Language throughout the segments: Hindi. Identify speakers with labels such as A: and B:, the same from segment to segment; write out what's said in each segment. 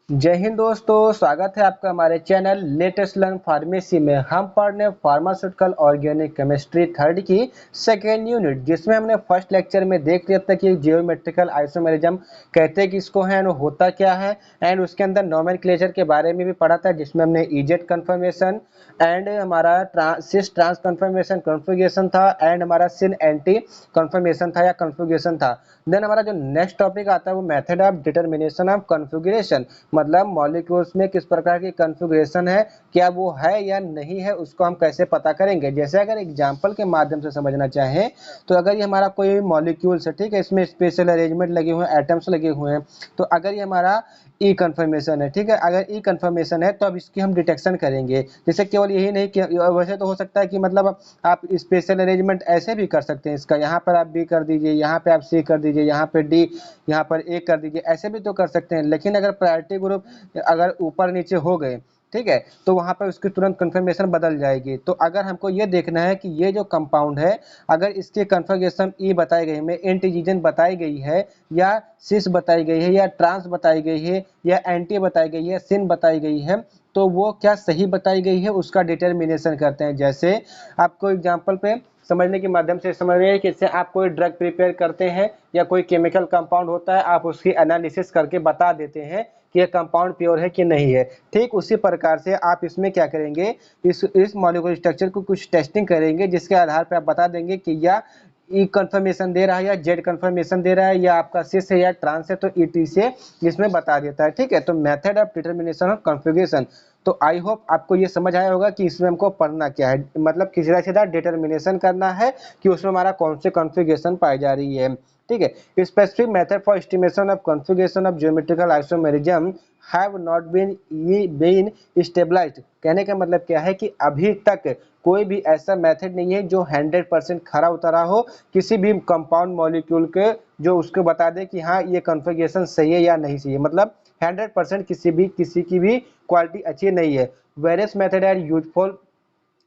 A: जय हिंद दोस्तों, स्वागत है आपका हमारे चैनल लेटेस्ट लर्न फार्मेसी में। हम पढ़ रहे फार्मास्यूटिकल ऑर्गेनिक केमिस्ट्री थर्ड की सेकेंड यूनिट, जिसमें हमने फर्स्ट लेक्चर में देख लिया था कि जियोमेट्रिकल आइसोमेरिज्म कहते हैं कि इसको है एंड होता क्या है, एंड उसके अंदर नोमेनक्लेचर के बारे में भी पढ़ा था, जिसमें हमने इजेड कन्फर्मेशन एंड हमारा सिस ट्रांस कन्फर्मेशन कन्फिगरेशन था एंड हमारा सिन एंटी कन्फर्मेशन था या कन्फिगरेशन था। देन हमारा जो नेक्स्ट टॉपिक आता है वो method of determination of configuration, मतलब मॉलिक्यूल्स में किस प्रकार की कॉन्फ़िगरेशन है, क्या वो है या नहीं है, उसको हम कैसे पता करेंगे। जैसे अगर एग्जांपल के माध्यम से समझना चाहें तो अगर ये हमारा कोई मॉलिक्यूल्स है, ठीक है, इसमें स्पेशल अरेंजमेंट लगे हुए हैं, एटम्स लगे हुए हैं, तो अगर ये हमारा ई कन्फर्मेशन है, ठीक है, अगर ई कन्फर्मेशन है तो अब इसकी हम डिटेक्शन करेंगे। जैसे केवल यही नहीं कि वैसे तो हो सकता है कि मतलब आप स्पेशल अरेंजमेंट ऐसे भी कर सकते हैं, इसका यहाँ पर आप बी कर दीजिए, यहाँ पे आप सी कर दीजिए, यहाँ पे डी, यहाँ पर ए कर दीजिए, ऐसे भी तो कर सकते हैं। लेकिन अगर प्रायोरिटी ग्रुप अगर ऊपर नीचे हो गए, ठीक है, तो वहां पर उसकी तुरंत कन्फर्मेशन बदल जाएगी। तो अगर हमको ये देखना है कि ये जो कंपाउंड है, अगर इसकी कन्फर्मेशन ई बताई गई है, एंटीजीजन बताई गई है, या सिस बताई गई है, या ट्रांस बताई गई है, या एंटी बताई गई है, सिन बताई गई है, तो वो क्या सही बताई गई है उसका डिटर्मिनेशन करते हैं। जैसे आपको एग्जाम्पल पे समझने के माध्यम से समझ रहे हैं कि इससे आप कोई ड्रग प्रिपेयर करते हैं या कोई केमिकल कंपाउंड होता है, आप उसकी एनालिसिस करके बता देते हैं कि ये कंपाउंड प्योर है कि नहीं है। ठीक उसी प्रकार से आप इसमें क्या करेंगे, इस मॉलिक्यूलर स्ट्रक्चर को कुछ टेस्टिंग करेंगे, जिसके आधार पर आप बता देंगे कि या ई कंफर्मेशन दे रहा है या जेड कंफर्मेशन दे रहा है, या आपका सिस है या ट्रांस है, तो ईटी से इसमें बता देता है। ठीक है, तो method of determination of configuration. तो आई होप आपको ये समझ आया होगा कि इसमें हमको पढ़ना क्या है, मतलब सीधा सीधा डिटर्मिनेशन करना है कि उसमें हमारा कौन से कॉन्फ़िगरेशन पाई जा रही है। ठीक है, specific method for estimation of configuration of geometrical isomerism have not been stabilised. कहने का मतलब क्या है कि अभी तक कोई भी ऐसा मेथड नहीं है जो 100% खरा उतरा हो किसी भी कंपाउंड मॉलिक्यूल के, जो उसको बता दे कि हाँ ये कॉन्फ़िगरेशन सही है या नहीं सही है। मतलब 100% किसी की भी क्वालिटी अच्छी नहीं है। वेरियस मेथड आर यूजफुल,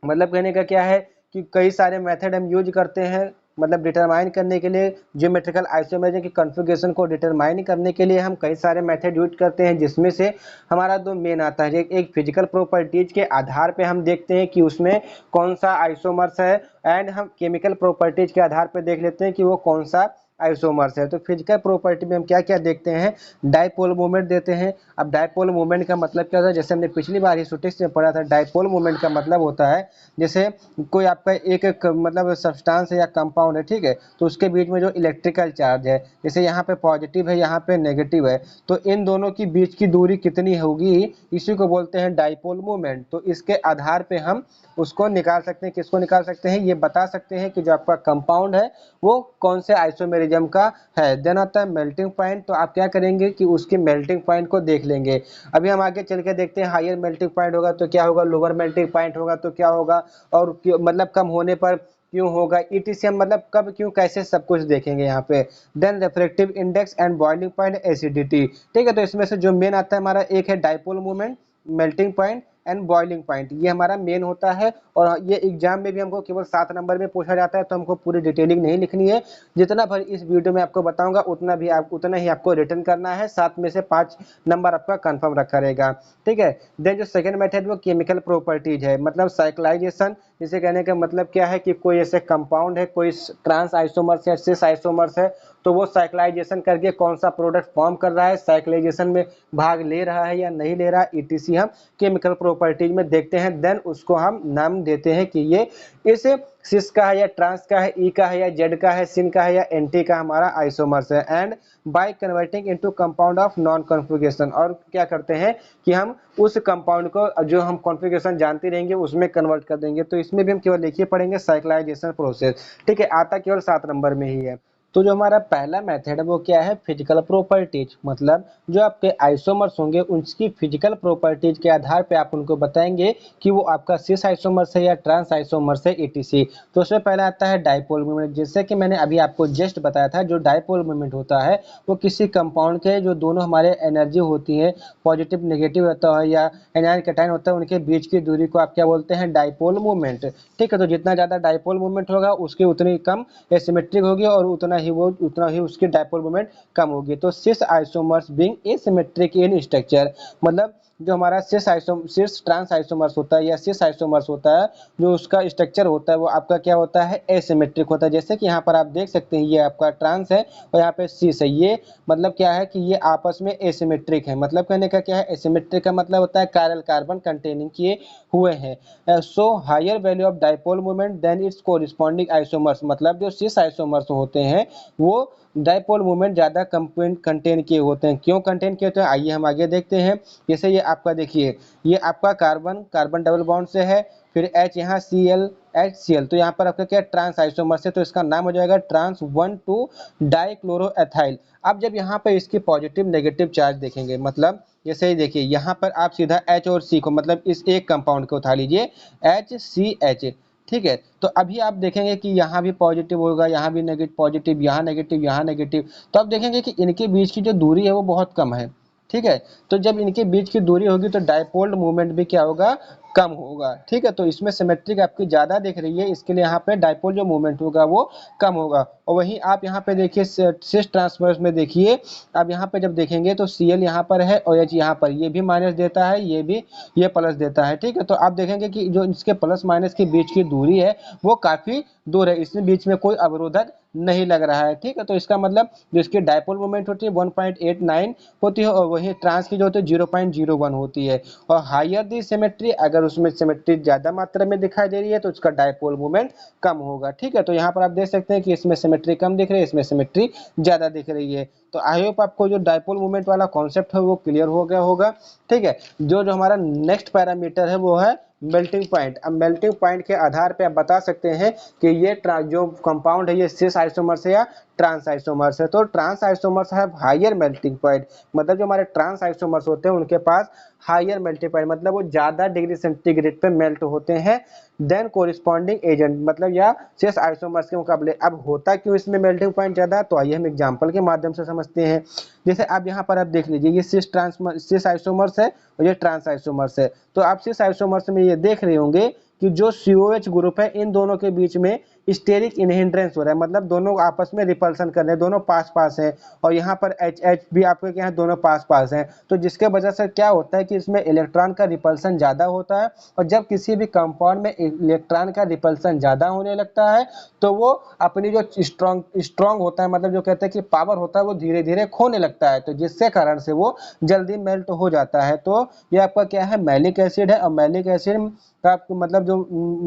A: मतलब कहने का क्या है कि कई सारे मेथड हम यूज करते हैं, मतलब डिटरमाइन करने के लिए ज्योमेट्रिकल आइसोमेरिज्म की कॉन्फ़िगरेशन को डिटरमाइन करने के लिए हम कई सारे मेथड यूज करते हैं, जिसमें से हमारा दो मेन आता है। एक फिजिकल प्रॉपर्टीज के आधार पे हम देखते हैं कि उसमें कौन सा आइसोमर्स है, एंड हम केमिकल प्रॉपर्टीज के आधार पे देख लेते हैं कि वो कौन सा आइसोमर्स है। तो फिजिकल प्रॉपर्टी में हम क्या क्या देखते हैं, डाइपोल मूवमेंट देते हैं। अब डाइपोल मूवमेंट का मतलब क्या होता है, जैसे हमने पिछली बार ही स्टैटिस्टिक्स में पढ़ा था, डाइपोल मूवमेंट का मतलब होता है जैसे कोई आपका मतलब सब्सटेंस है या कंपाउंड है, ठीक है, तो उसके बीच में जो इलेक्ट्रिकल चार्ज है, जैसे यहाँ पे पॉजिटिव है, यहाँ पे नेगेटिव है, तो इन दोनों की बीच की दूरी कितनी होगी, इसी को बोलते हैं डाइपोल मूवमेंट। तो इसके आधार पे हम उसको निकाल सकते हैं। किसको निकाल सकते हैं, ये बता सकते हैं कि जो आपका कंपाउंड है वो कौन से आइसोमेरिज्म का है। देन आता है मेल्टिंग पॉइंट। तो आप क्या करेंगे कि उसके मेल्टिंग पॉइंट को देख लेंगे। अभी हम आगे चल के देखते हैं, हायर मेल्टिंग पॉइंट होगा तो क्या होगा, लोअर मेल्टिंग पॉइंट होगा तो क्या होगा, और मतलब कम होने पर क्यों होगा, ईटीसी, मतलब कब क्यों कैसे सब कुछ देखेंगे यहाँ पे। Then refractive index and boiling point acidity. ठीक है, तो इसमें से जो मेन आता है हमारा, एक है dipole movement, melting point and boiling point, ये हमारा मेन होता है। और ये एग्जाम में भी हमको केवल 7 नंबर में पूछा जाता है, तो हमको पूरी डिटेलिंग नहीं लिखनी है। जितना भर इस वीडियो में आपको बताऊंगा उतना ही आपको रिटर्न करना है। 7 में से 5 नंबर आपका कंफर्म रखा रहेगा। ठीक है, देन जो सेकंड मेथड वो केमिकल प्रॉपर्टीज है, मतलब साइक्लाइजेशन। जिसे कहने का मतलब क्या है कि कोई ऐसे कंपाउंड है, कोई ट्रांस आइसोमर्स या सिस आइसोमर्स है, तो वो साइक्लाइजेशन करके कौन सा प्रोडक्ट फॉर्म कर रहा है, साइक्लाइजेशन में भाग ले रहा है या नहीं ले रहा है, ईटीसी हम केमिकल प्रॉपर्टीज में देखते हैं। देन उसको हम नाम देते हैं कि ये इस सिस का है या ट्रांस का है, ई का है या जेड का है, सिन का है या एंटी का हमारा आइसोमर्स है। And by converting into compound of non configuration, और क्या करते हैं कि हम उस कंपाउंड को जो हम कॉन्फ़िगरेशन जानते रहेंगे उसमें कन्वर्ट कर देंगे। तो इसमें भी हम केवल लिखिए पढ़ेंगे साइक्लाइजेशन प्रोसेस। ठीक है, आता केवल 7 नंबर में ही है। तो जो हमारा पहला मेथड है वो क्या है, फिजिकल प्रॉपर्टीज, मतलब जो आपके आइसोमर्स होंगे उनकी फिजिकल प्रॉपर्टीज के आधार पे आप उनको बताएंगे कि वो आपका सिस आइसोमर्स है या ट्रांस आइसोमर्स है, ईटीसी। तो उसमें पहला आता है डाइपोल मूवमेंट। जैसे कि मैंने अभी आपको जस्ट बताया था, जो डाइपोल मूवमेंट होता है वो किसी कंपाउंड के जो दोनों हमारे एनर्जी होती है, पॉजिटिव नेगेटिव होता है या एनायन कैटायन होता है, उनके बीच की दूरी को आप क्या बोलते हैं, डाइपोल मूवमेंट। ठीक है, तो जितना ज्यादा डाइपोल मूवमेंट होगा उसकी उतनी कम एसिमेट्रिक होगी और उतना उतना ही उसकी डायपोल मोमेंट कम होगी। तो cis isomers being asymmetric in structure, मतलब जो हमारा सिस ट्रांस आइसोमर्स होता है या सिस आइसोमर्स होता है, जो उसका स्ट्रक्चर होता है वो आपका क्या होता है, एसिमेट्रिक होता है। जैसे कि यहाँ पर आप देख सकते हैं ये आपका ट्रांस है और यहाँ पे सिस है, ये मतलब क्या है कि ये आपस में एसिमेट्रिक है। मतलब कहने का क्या है, एसिमेट्रिक का मतलब होता है कायरल कार्बन कंटेनिंग किए हुए हैं। So higher value of dipole moment than its corresponding isomers, मतलब जो सिस आइसोमर्स होते हैं वो डायपोल मोमेंट ज्यादा कंटेन किए होते हैं। क्यों कंटेन किए होते हैं, आइए हम आगे देखते हैं। जैसे ये आपका देखिए, ये आपका कार्बन कार्बन डबल बॉन्ड से है, फिर H यहाँ Cl HCl, तो यहाँ पर आपका क्या ट्रांस आइसोमर से, तो इसका नाम हो जाएगा ट्रांस 1,2 डाइक्लोरोएथाइल। अब जब यहाँ पर इसकी पॉजिटिव नेगेटिव चार्ज देखेंगे, मतलब जैसे ही देखिए यहाँ पर आप सीधा H और C को, मतलब इस एक कंपाउंड को उठा लीजिए HCH, ठीक है। तो अभी आप देखेंगे कि यहाँ भी पॉजिटिव होगा, यहाँ भी नेगेटिव पॉजिटिव, यहाँ नेगेटिव, यहाँ नेगेटिव। तो आप देखेंगे कि इनके बीच की जो दूरी है वो बहुत कम है, ठीक है। तो जब इनके बीच की दूरी होगी तो डायपोल मूवमेंट भी क्या होगा, कम होगा, ठीक है। तो इसमें सिमेट्रिक आपकी ज्यादा दिख रही है, इसके लिए यहाँ पे डायपोल जो मूवमेंट होगा वो कम होगा। और वहीं आप यहाँ पे देखिए सिस ट्रांसफर्स में देखिए, अब यहाँ पे जब देखेंगे तो Cl यहाँ पर है और H यहाँ पर, ये भी माइनस देता है, ये भी ये प्लस देता है, ठीक है। तो आप देखेंगे कि जो इसके प्लस माइनस के बीच की दूरी है वो काफी दूर है, इसमें बीच में कोई अवरोधक नहीं लग रहा है, ठीक है। तो इसका मतलब जो इसकी डायपोल मोमेंट होती है 1.89 होती है और वही ट्रांस की जो होती है 0.01 होती है। और हायर दी सिमेट्री, अगर उसमें सिमेट्री ज्यादा मात्रा में दिखाई दे रही है तो उसका डायपोल मोमेंट कम होगा, ठीक है। तो यहाँ पर आप देख सकते हैं कि इसमें सिमेट्री कम दिख रही है, इसमें सिमेट्री ज्यादा दिख रही है। तो आई होप आपको जो डायपोल मोमेंट वाला कॉन्सेप्ट है वो क्लियर हो गया होगा, ठीक है। जो हमारा नेक्स्ट पैरामीटर है वो है मेल्टिंग पॉइंट। अब मेल्टिंग पॉइंट के आधार पे आप बता सकते हैं कि ये जो कंपाउंड है ये सिस आइसोमर्स है या ट्रांस आइसोमर्स है। तो ट्रांस आइसोमर्स है हायर मेल्टिंग पॉइंट, मतलब जो हमारे ट्रांस आइसोमर्स होते हैं उनके पास हायर मेल्टिंग पॉइंट, मतलब वो ज्यादा डिग्री सेंटीग्रेड पे मेल्ट होते हैं देन कोरिस्पॉन्डिंग एजेंट, मतलब या सिस आइसोमर्स के मुकाबले। अब होता क्यों इसमें मेल्टिंग पॉइंट ज्यादा, तो आइए हम एग्जांपल के माध्यम से समझते हैं। जैसे आप यहाँ पर आप देख लीजिए, ये सिस आइसोमर्स है और ये ट्रांस आइसोमर्स है। तो आप सिस आइसोमर्स में ये देख रहे होंगे कि जो COH ग्रुप है इन दोनों के बीच में स्टेरिक इनहिंड्रेंस हो रहा है, मतलब दोनों आपस में रिपल्सन कर रहे हैं, दोनों पास पास हैं। और यहाँ पर HH भी आपके क्या है, दोनों पास पास हैं। तो जिसके वजह से क्या होता है कि इसमें इलेक्ट्रॉन का रिपल्सन ज्यादा होता है, और जब किसी भी कंपाउंड में इलेक्ट्रॉन का रिपल्सन ज्यादा होने लगता है तो वो अपनी जो स्ट्रॉन्ग होता है, मतलब जो कहते हैं कि पावर होता है, वो धीरे धीरे खोने लगता है, तो जिससे कारण से वो जल्दी मेल्ट हो जाता है। तो ये आपका क्या है, मैलिक एसिड है। और मैलिक एसिड का मतलब जो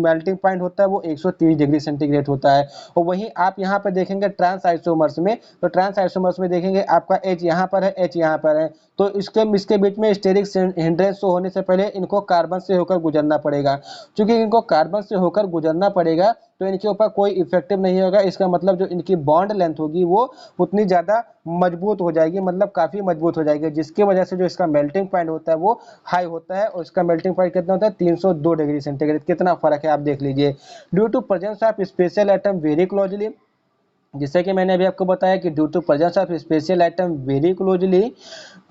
A: मेल्टिंग पॉइंट होता है वो 130 डिग्री सेंटीग्रेड होता है। और वहीं आप यहाँ पर देखेंगे ट्रांस आइसोमर्स में, तो ट्रांस आइसोमर्स में देखेंगे आपका H यहाँ पर है, H यहाँ पर है। तो इसके बीच में स्टेरिक हिंड्रेंस होने से पहले इनको कार्बन से होकर गुजरना पड़ेगा। क्योंकि इनको कार्बन से होकर गुजरना पड़ेगा तो इनके ऊपर कोई इफेक्टिव नहीं होगा। इसका मतलब जो इनकी बॉन्ड लेंथ होगी वो उतनी ज्यादा मजबूत हो जाएगी, मतलब काफी मजबूत हो जाएगी, जिसकी वजह से जो इसका मेल्टिंग पॉइंट होता है वो हाई होता है। और इसका मेल्टिंग पॉइंट कितना होता है, 302 डिग्री सेंटीग्रेड। कितना फर्क है आप देख लीजिए। Due to presence of special atom very closely, जिससे कि मैंने अभी आपको बताया कि due to presence of special item very closely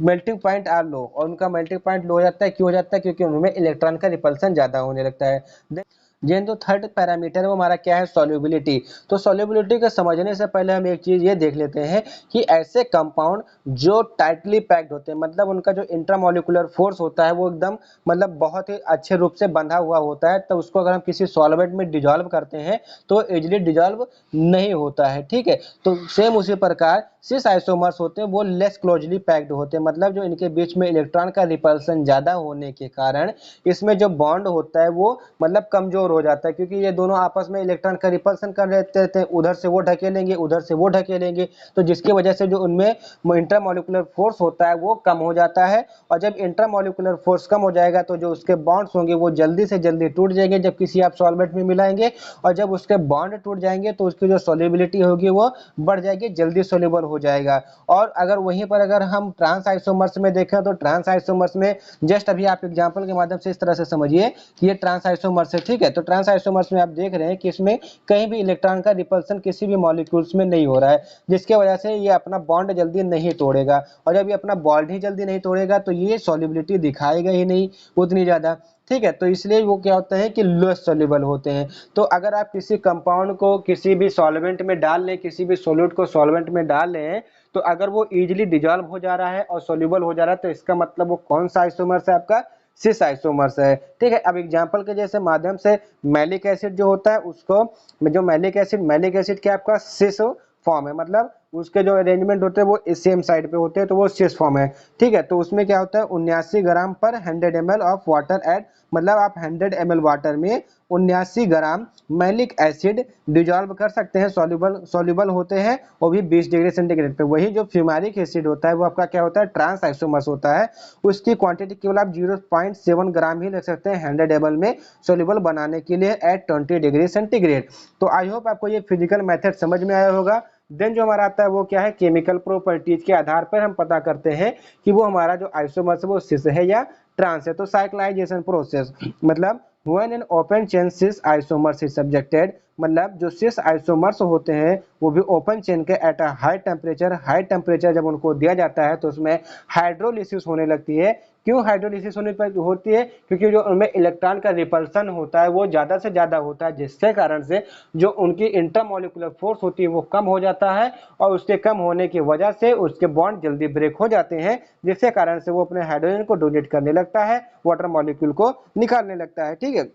A: melting point are low, और उनका मेल्टिंग पॉइंट लो हो जाता है। क्यों हो जाता है, क्योंकि उनमें इलेक्ट्रॉन का रिपल्सन ज्यादा होने लगता है। जेन जो थर्ड पैरामीटर है वो हमारा क्या है, सॉल्युबिलिटी। तो सॉल्युबिलिटी को समझने से पहले हम एक चीज ये देख लेते हैं कि ऐसे कंपाउंड जो टाइटली पैक्ड होते हैं, मतलब उनका जो इंट्रामोलिकुलर फोर्स होता है वो एकदम मतलब बहुत ही अच्छे रूप से बंधा हुआ होता है, तो उसको अगर हम किसी सॉल्वेंट में डिजॉल्व करते हैं तो इजिली डिजॉल्व नहीं होता है, ठीक है। तो सेम उसी प्रकार सिस आइसोमर्स होते हैं वो लेस क्लोजली पैक्ड होते हैं, मतलब जो इनके बीच में इलेक्ट्रॉन का रिपल्सन ज्यादा होने के कारण इसमें जो बॉन्ड होता है वो मतलब कमजोर हो जाता है। क्योंकि ये दोनों आपस में इलेक्ट्रॉन का रिपल्सन कर रहे थे, उधर से वो ढकेलेंगे, उधर से वो ढकेलेंगे, तो जिसकी वजह से जो उनमें इंट्रामोलिकुलर फोर्स होता है वो कम हो जाता है। और जब इंट्रामोलिकुलर फोर्स कम हो जाएगा तो जो उसके बॉन्ड्स होंगे वो जल्दी से जल्दी टूट जाएंगे जब किसी आप सॉल्वेंट में मिलाएंगे। और जब उसके बॉन्ड टूट जाएंगे तो उसकी जो सॉल्युबिलिटी होगी वो बढ़ जाएगी, जल्दी सोल्यूबल हो जाएगा। और अगर वहीं पर अगर हम ट्रांस आइसोमर्स में देखें तो ट्रांस आइसोमर्स में जस्ट अभी आप एग्जांपल के माध्यम से इस तरह से समझिए कि ये ट्रांस आइसोमर्स है, ठीक है। तो ट्रांस आइसोमर्स में आप देख रहे हैं कि इसमें कहीं भी इलेक्ट्रॉन का रिपल्सन किसी भी मॉलिक्यूल्स में नहीं हो रहा है, जिसके वजह से ये अपना बॉन्ड जल्दी नहीं तोड़ेगा। और जब ये अपना बॉन्ड ही जल्दी नहीं तोड़ेगा तो ये सॉल्युबिलिटी दिखाएगा ही नहीं उतनी ज्यादा, ठीक है, तो इसलिए वो क्या होते हैं कि लेस सॉल्युबल होते हैं। तो अगर आप किसी कंपाउंड को किसी भी सॉल्वेंट में डाल लें, किसी भी सॉल्यूट को सॉल्वेंट में डाल लें, तो अगर वो इजीली डिजॉल्व हो जा रहा है और सॉल्युबल हो जा रहा है, तो इसका मतलब वो कौन सा आइसोमर्स है, आपका सिस आइसोमर्स है। ठीक है, अब एग्जांपल के जैसे माध्यम से मैलिक एसिड जो होता है उसको, जो मैलिक एसिड क्या आपका सिस फॉर्म है, मतलब उसके जो अरेंजमेंट होते हैं वो सेम साइड पे होते हैं, तो वो सिस फॉर्म है। ठीक है, तो उसमें क्या होता है 79 ग्राम पर 100 ml ऑफ वाटर ऐड, मतलब आप 100 ml वाटर में 79 ग्राम मैलिक एसिड डिजॉल्व कर सकते हैं, सॉल्युबल होते हैं, वो भी 20 डिग्री सेंटीग्रेड पे। वही जो फ्यूमारिक एसिड होता है वो आपका क्या होता है, ट्रांस आइसोमर्स होता है, उसकी क्वांटिटी केवल आप 0.7 ग्राम ही ले सकते हैं 100 ml में सॉल्युबल बनाने के लिए एट 20 डिग्री सेंटीग्रेड। तो आई होप आपको ये फिजिकल मेथड समझ में आया होगा। देन जो हमारा आता है वो क्या है, केमिकल प्रॉपर्टीज के आधार पर हम पता करते हैं कि वो हमारा जो आइसोमर्स है वो सिस है या ट्रांस है। तो साइक्लाइजेशन प्रोसेस, मतलब when an open chain cis isomers is subjected, मतलब जो सिस आइसोमर्स होते हैं वो भी ओपन चेन के एट अ हाई टेम्परेचर जब उनको दिया जाता है तो उसमें हाइड्रोलिसिस होने लगती है। क्यों हाइड्रोलिसिस होने पर होती है, क्योंकि जो उनमें इलेक्ट्रॉन का रिपल्सन होता है वो ज्यादा से ज्यादा होता है, जिसके कारण से जो उनकी इंटरमॉलिक्यूलर फोर्स होती है वो कम हो जाता है, और उसके कम होने की वजह से उसके बॉन्ड जल्दी ब्रेक हो जाते हैं, जिसके कारण से वो अपने हाइड्रोजन को डोनेट करने लगता है, वाटर मॉलिक्यूल को निकालने लगता है। ठीक है,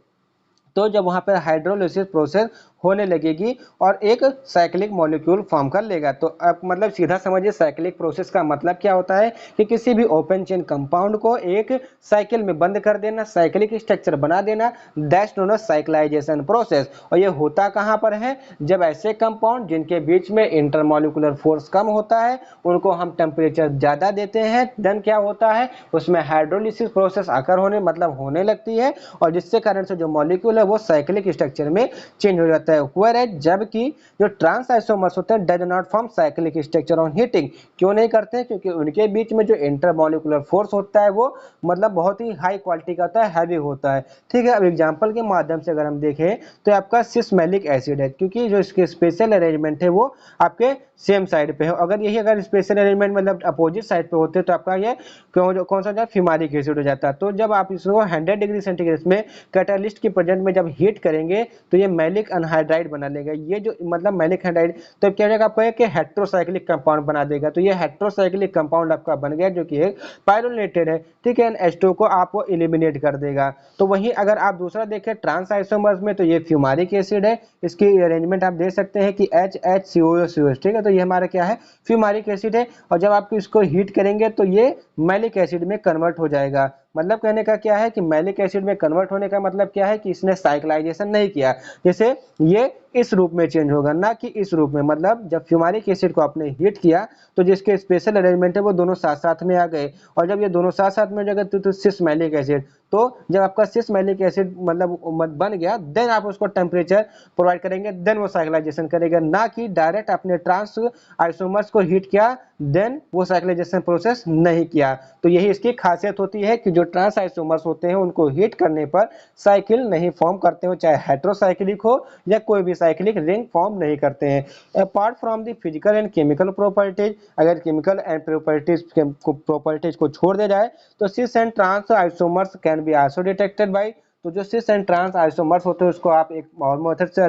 A: तो जब वहां पर हाइड्रोलिसिस प्रोसेस होने लगेगी और एक साइक्लिक मॉलिक्यूल फॉर्म कर लेगा। तो अब मतलब सीधा समझिए साइक्लिक प्रोसेस का मतलब क्या होता है कि किसी भी ओपन चेन कंपाउंड को एक साइकिल में बंद कर देना, साइक्लिक स्ट्रक्चर बना देना, that's known as cyclisation process. और ये होता कहां पर है, जब ऐसे कंपाउंड जिनके बीच में इंटरमॉलिक्यूलर फोर्स कम होता है उनको हम टेम्परेचर ज्यादा देते हैं, देन क्या होता है उसमें हाइड्रोलिसिस प्रोसेस आकर होने लगती है, और जिससे कारण से जो मॉलिक्यूल है वो साइक्लिक स्ट्रक्चर में चेंज हो जाता है। व्हेयरएज जबकि जो ट्रांस आइसोमर्स होते हैं does not form cyclic structure on heating, क्यों नहीं करते हैं, क्योंकि उनके बीच में जो इंटरमॉलिक्यूलर फोर्स होता है वो बहुत ही हाई क्वालिटी का होता है, हैवी होता है। ठीक है, अब एग्जांपल के माध्यम से अगर हम देखें तो आपका सिसमेलिक एसिड है, क्योंकि जो इसके स्पेशल अरेंजमेंट है वो आपके सेम साइड पे है। अगर स्पेशल अरेंजमेंट अपोजिट साइड पे होते तो आपका ये कौन सा फ्यूमारिक एसिड हो जाता है। तो जब आप इसको 100 डिग्री सेंटीग्रेड में कैटालिस्ट के प्रेजेंट में जब हीट करेंगे तो ये मैलिक अनहाइड्राइड बना लेगा। ये जो मैलिक हाइड्राइड तो क्या हो जाएगा आपका कि हेट्रोसाइक्लिक कंपाउंड बना देगा। तो ये हेट्रोसाइक्लिक कंपाउंड आपका बन गया जो कि एक पायरोलेटेड है। ठीक है, H2 को आप वो एलिमिनेट कर देगा। तो वही अगर आप दूसरा देखें ट्रांस आइसोमर्स में तो ये फ्यूमारिक एसिड है, इसकी अरेंजमेंट आप देख सकते हैं कि HHCOOH। ठीक है, तो ये हमारा क्या है फ्यूमारिक एसिड है, और जब आप इसको हीट करेंगे तो ये मैलिक एसिड में कन्वर्ट हो जाएगा। मतलब कहने का क्या है कि मैलिक एसिड में कन्वर्ट होने का मतलब क्या है कि इसने साइक्लाइजेशन नहीं किया, जैसे ये इस रूप में चेंज होगा ना कि इस रूप में। मतलब जब फ्यूमारिक एसिड को आपने हीट किया तो जिसके स्पेशल अरेंजमेंट है वो दोनों साथ साथ में आ गए, और जब ये दोनों साथ साथ में हो जाएगा तो सिस मैलिक एसिड। तो जब आपका सिस मैलिक एसिड बन गया देन आप उसको टेम्परेचर प्रोवाइड करेंगे, देन वो साइक्लाइजेशन करेगा, ना कि डायरेक्ट आपने ट्रांस आइसोमर्स को हीट किया देन वो साइक्लाइजेशन प्रोसेस नहीं किया। तो यही इसकी खासियत होती है कि जो ट्रांस आइसोमर्स होते हैं उनको हीट करने पर साइकिल नहीं फॉर्म करते हो, चाहे हेट्रोसाइक्लिक हो या कोई भी साइक्लिक रिंग फॉर्म नहीं करते हैं। Apart from the physical and chemical properties, अगर केमिकल एंड प्रॉपर्टीज को छोड़ दिया जाए तो cis and trans isomers can be also detected by, तो जो सिस एंड ट्रांस आइसोमर्स होते हैं उसको आप एक और मेथड से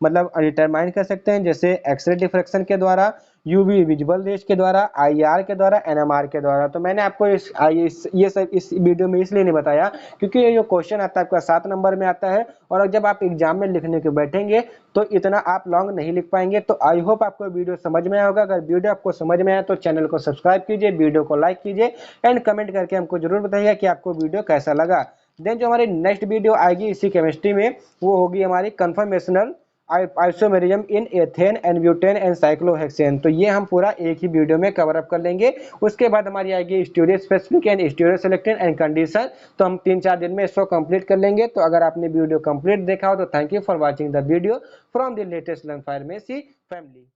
A: डिटरमाइन कर सकते हैं, जैसे एक्सरे डिफ्रैक्शन के द्वारा, यूवी विजुअल रेज के द्वारा, आईआर के द्वारा, एनएमआर के द्वारा। तो मैंने आपको ये सब इस वीडियो में इसलिए नहीं बताया क्योंकि ये जो क्वेश्चन आता है आपका 7 नंबर में आता है, और जब आप एग्जाम में लिखने के बैठेंगे तो इतना आप लॉन्ग नहीं लिख पाएंगे। तो आई होप आपको वीडियो समझ में आया होगा। अगर वीडियो आपको समझ में आया तो चैनल को सब्सक्राइब कीजिए, वीडियो को लाइक कीजिए एंड कमेंट करके हमको जरूर बताइए कि आपको वीडियो कैसा लगा। देन जो हमारी नेक्स्ट वीडियो आएगी इसी केमिस्ट्री में वो होगी हमारी conformational isomerism in ethane and butane and cyclohexane. तो ये हम पूरा एक ही वीडियो में कवर अप कर लेंगे। उसके बाद हमारी आएगी stereo specific and stereo selected and condition, तो हम 3-4 दिन में इसको कंप्लीट कर लेंगे। तो अगर आपने वीडियो कंप्लीट देखा हो तो thank you for watching the video from the latest learn pharmacy family.